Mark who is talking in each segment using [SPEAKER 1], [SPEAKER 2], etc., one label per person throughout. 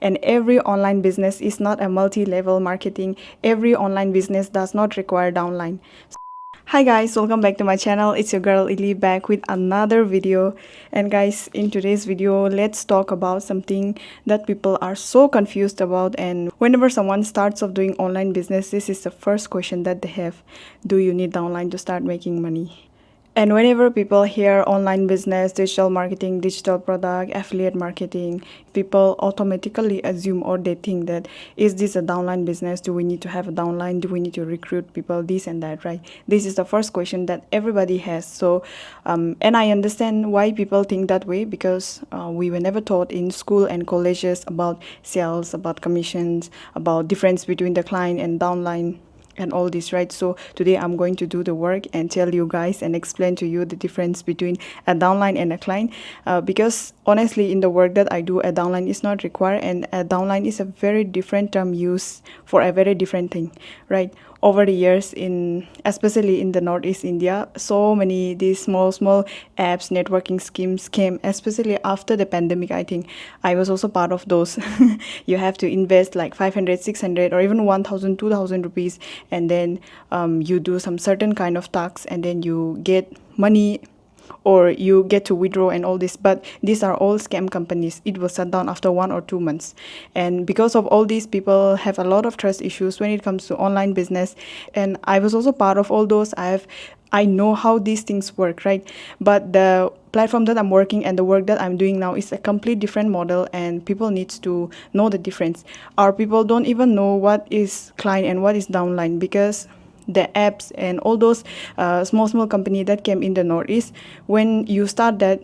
[SPEAKER 1] And every online business is not a multi-level marketing. Every online business does not require downline. Hi guys, welcome back to my channel. It's your girl Ili back with another video. And guys, in today's video, let's talk about something that people are so confused about. And whenever someone starts off doing online business, this is the first question that they have. Do you need downline to start making money? And whenever people hear online business, digital marketing, digital product, affiliate marketing, people automatically assume or they think that, is this a downline business? Do we need to have a downline? Do we need to recruit people? This and that, right? This is the first question that everybody has. So, and I understand why people think that way, because we were never taught in school and colleges about sales, about commissions, about difference between the client and downline and all this, right? So today I'm going to do the work and tell you guys and explain to you the difference between a downline and a client, because honestly in the work that I do, a downline is not required, and a downline is a very different term used for a very different thing, right? Over the years, especially in the Northeast India, so many these small apps, networking schemes came, especially after the pandemic. I think I was also part of those. You have to invest like 500, 600 or even 1000, 2000 rupees, and then you do some certain kind of tasks, and then you get money or you get to withdraw and all this. But these are all scam companies. It was shut down after 1 or 2 months, and because of all these, people have a lot of trust issues when it comes to online business. And I was also part of all those. I know how these things work, right? But the platform that I'm working and the work that I'm doing now is a complete different model, and people needs to know the difference. Our people don't even know what is client and what is downline, because the apps and all those small company that came in the Northeast, when you start that,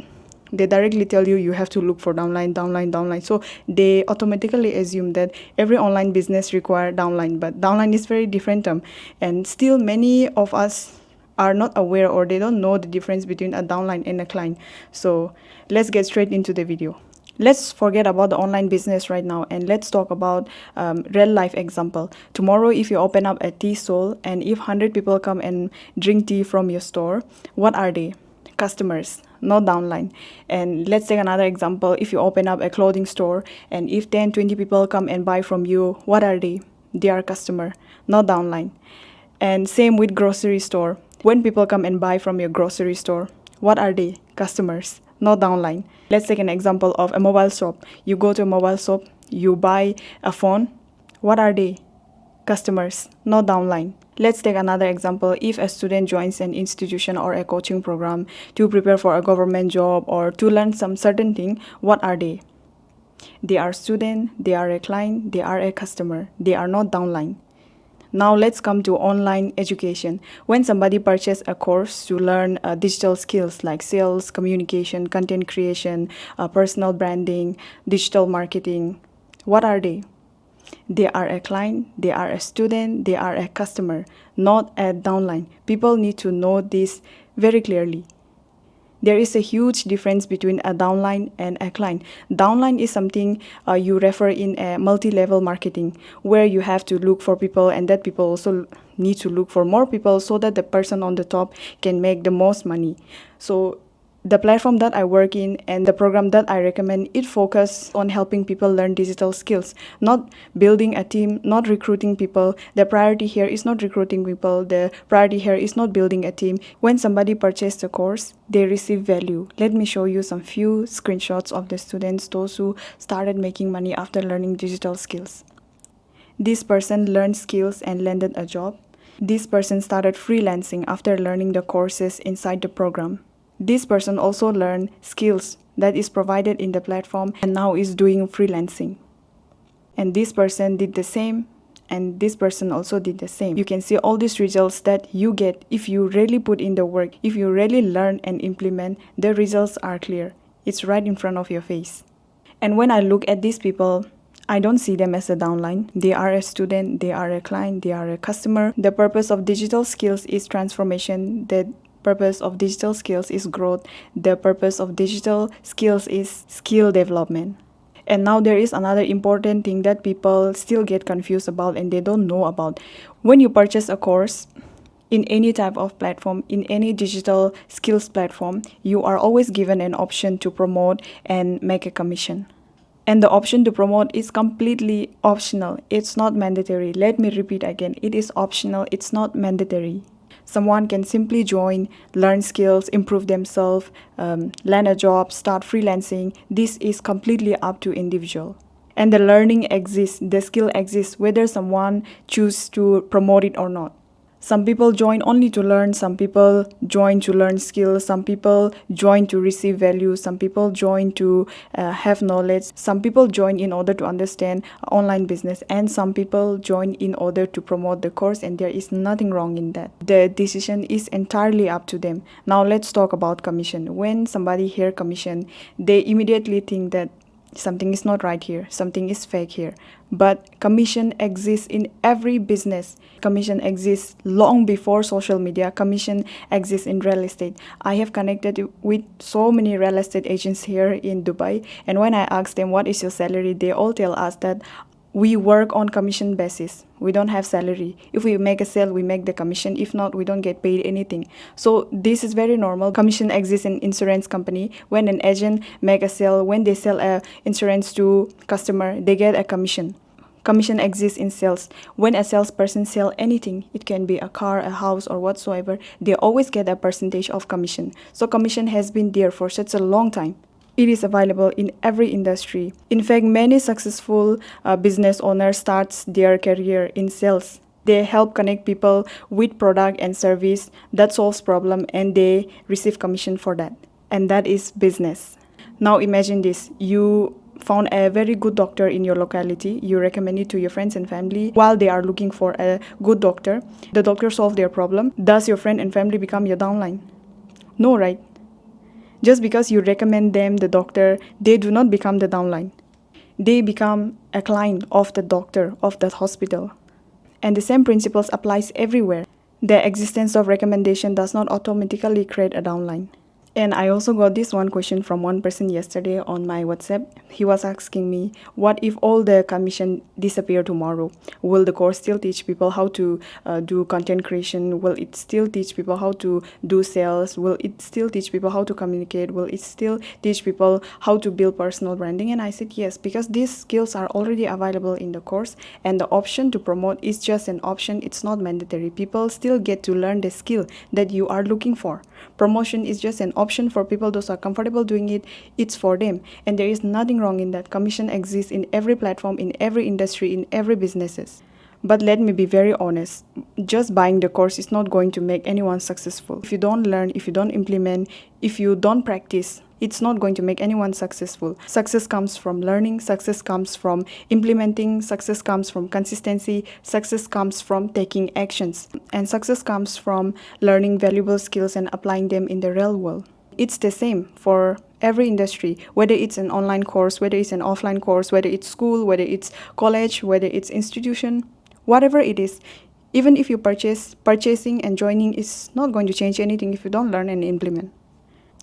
[SPEAKER 1] they directly tell you have to look for downline. So they automatically assume that every online business require downline, but downline is very different term, and still many of us are not aware, or they don't know the difference between a downline and a client. So let's get straight into the video. Let's forget about the online business right now, and let's talk about real life example. Tomorrow, if you open up a tea stall, and if 100 people come and drink tea from your store, what are they? Customers, not downline. And let's take another example. If you open up a clothing store, and if 10, 20 people come and buy from you, what are they? They are customer, not downline. And same with grocery store. When people come and buy from your grocery store, what are they? Customers, not downline. Let's take an example of a mobile shop. You go to a mobile shop, you buy a phone. What are they? Customers, not downline. Let's take another example. If a student joins an institution or a coaching program to prepare for a government job or to learn some certain thing, what are they? They are student, they are a client, they are a customer. They are not downline. Now let's come to online education. When somebody purchases a course to learn digital skills like sales, communication, content creation, personal branding, digital marketing, what are they? They are a client, they are a student, they are a customer, not a downline. People need to know this very clearly. There is a huge difference between a downline and a client. Downline is something you refer in a multi-level marketing, where you have to look for people, and that people also need to look for more people so that the person on the top can make the most money. So the platform that I work in and the program that I recommend, it focuses on helping people learn digital skills, not building a team, not recruiting people. The priority here is not recruiting people. The priority here is not building a team. When somebody purchases the course, they receive value. Let me show you some few screenshots of the students, those who started making money after learning digital skills. This person learned skills and landed a job. This person started freelancing after learning the courses inside the program. This person also learned skills that is provided in the platform and now is doing freelancing. And this person did the same, and this person also did the same. You can see all these results that you get if you really put in the work, if you really learn and implement. The results are clear. It's right in front of your face. And when I look at these people, I don't see them as a downline. They are a student, they are a client, they are a customer. The purpose of digital skills is transformation. The purpose of digital skills is growth. The purpose of digital skills is skill development. And now there is another important thing that people still get confused about and they don't know about. When you purchase a course in any type of platform, in any digital skills platform, you are always given an option to promote and make a commission. And the option to promote is completely optional. It's not mandatory. Let me repeat again. It is optional. It's not mandatory. Someone can simply join, learn skills, improve themselves, land a job, start freelancing. This is completely up to individual. And the learning exists, the skill exists, whether someone chooses to promote it or not. Some people join only to learn, some people join to learn skills, some people join to receive value, some people join to have knowledge, some people join in order to understand online business, and some people join in order to promote the course, and there is nothing wrong in that. The decision is entirely up to them. Now let's talk about commission. When somebody hear commission, they immediately think that something is not right here, something is fake here. But commission exists in every business. Commission exists long before social media. Commission exists in real estate. I have connected with so many real estate agents here in Dubai, and when I ask them what is your salary, they all tell us that we work on commission basis. We don't have salary. If we make a sale, we make the commission. If not, we don't get paid anything. So this is very normal. Commission exists in insurance company. When an agent make a sale, when they sell a insurance to customer, they get a commission. Commission exists in sales. When a salesperson sell anything, it can be a car, a house, or whatsoever, they always get a percentage of commission. So commission has been there for such a long time. It is available in every industry. In fact, many successful business owners start their career in sales. They help connect people with product and service that solves problem, and they receive commission for that. And that is business. Now imagine this. You found a very good doctor in your locality. You recommend it to your friends and family while they are looking for a good doctor. The doctor solved their problem. Does your friend and family become your downline? No, right? Just because you recommend them the doctor, they do not become the downline. They become a client of the doctor, of that hospital. And the same principles applies everywhere. The existence of recommendation does not automatically create a downline. And I also got this one question from one person yesterday on my WhatsApp. He was asking me, what if all the commission disappear tomorrow? Will the course still teach people how to do content creation? Will it still teach people how to do sales? Will it still teach people how to communicate? Will it still teach people how to build personal branding? And I said yes, because these skills are already available in the course, and the option to promote is just an option. It's not mandatory. People still get to learn the skill that you are looking for. Promotion is just an option for people. Those are comfortable doing it. It's for them, and there is nothing wrong in that. Commission exists in every platform, in every industry, in every businesses. But let me be very honest, just buying the course is not going to make anyone successful. If you don't learn, if you don't implement, if you don't practice, it's not going to make anyone successful. Success comes from learning, success comes from implementing, success comes from consistency, success comes from taking actions, and success comes from learning valuable skills and applying them in the real world. It's the same for every industry, whether it's an online course, whether it's an offline course, whether it's school, whether it's college, whether it's institution, whatever it is. Even if you purchasing and joining is not going to change anything if you don't learn and implement.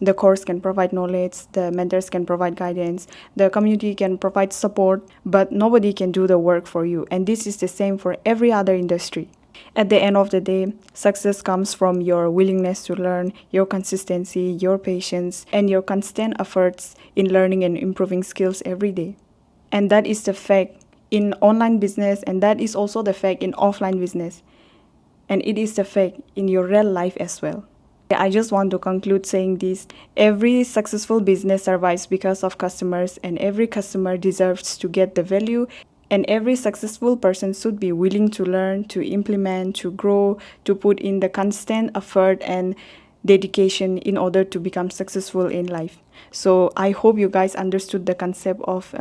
[SPEAKER 1] The course can provide knowledge, the mentors can provide guidance, the community can provide support, but nobody can do the work for you. And this is the same for every other industry. At the end of the day, success comes from your willingness to learn, your consistency, your patience, and your constant efforts in learning and improving skills every day. And that is the fact in online business, and that is also the fact in offline business. And it is the fact in your real life as well. I just want to conclude saying this. Every successful business survives because of customers, and every customer deserves to get the value. And every successful person should be willing to learn, to implement, to grow, to put in the constant effort and dedication in order to become successful in life. So I hope you guys understood the concept of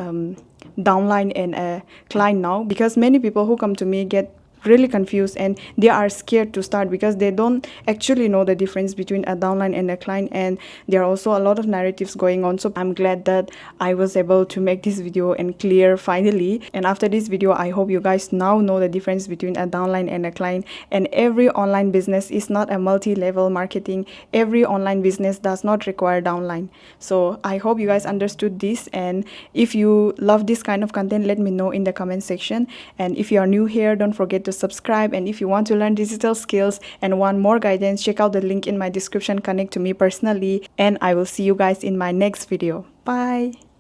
[SPEAKER 1] downline and a client now, because many people who come to me get really confused and they are scared to start because they don't actually know the difference between a downline and a client, and there are also a lot of narratives going on. So I'm glad that I was able to make this video and clear finally. And after this video, I hope you guys now know the difference between a downline and a client. And every online business is not a multi-level marketing. Every online business does not require downline. So I hope you guys understood this, and if you love this kind of content, let me know in the comment section. And if you are new here, don't forget to subscribe, and if you want to learn digital skills and want more guidance, check out the link in my description. Connect to me personally, and I will see you guys in my next video. Bye.